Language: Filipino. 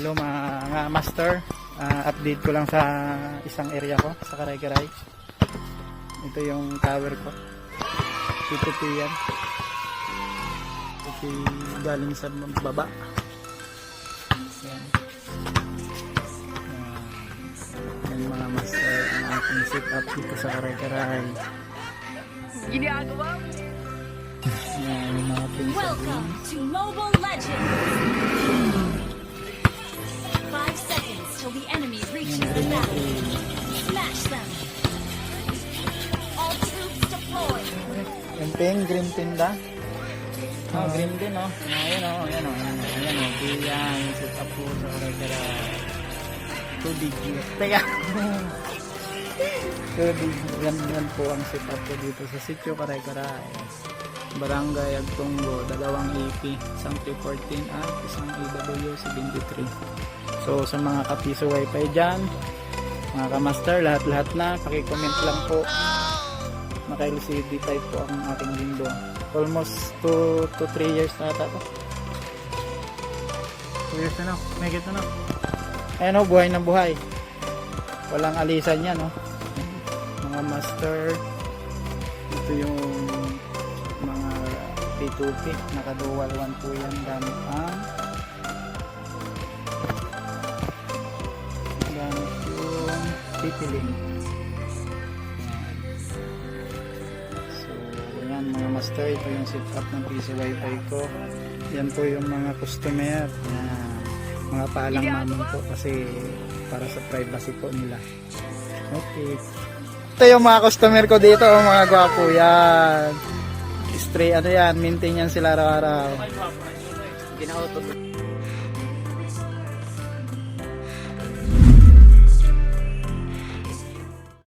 Hello mga master, update ko lang sa isang area ko sa Karay-Karay. Ito yung tower ko, P2P yan. Ito galing sa baba. Yan. Yan mga master, ang aking set up dito sa Karay-Karay. Ginagawa mo. Yan yung mga pinsan. Welcome to Mobile Legends! 5 seconds till the enemy reaches the battle. Smash them! All troops deployed! Yung ping, green pin ba? Oh, green din, oh. Ayan, oh. Ayan, oh. Ayan, oh. Diyan, yung set up po sa Karay-Karay. 2 digit. Teka. 2 digit. Yan po ang set up ko dito sa sitio Karay-Karay. Barangay Agtunggo, 2 EP, isang 314 at isang AW73. So sa mga kapiso wifi dyan, mga kamaster, lahat-lahat na, pakicomment lang po. Naka-LCD type po ang aking window. Almost 2 to 3 years na ata po. 2 years na, may gito na. Ayan o, buhay na buhay. Walang alisan yan, no? Mga master, ito yung mga P2P, naka-dual 1 po yan gamit ang yung TP-Link. So yan mga master, ito yung setup ng PC Wi-Fi ko. Yan po yung mga customer, mga paalang namin po kasi para sa privacy po nila. Okay, ito yung mga customer ko dito, mga gwapo yan. Stray, ano yan, maintain yan sila araw-araw.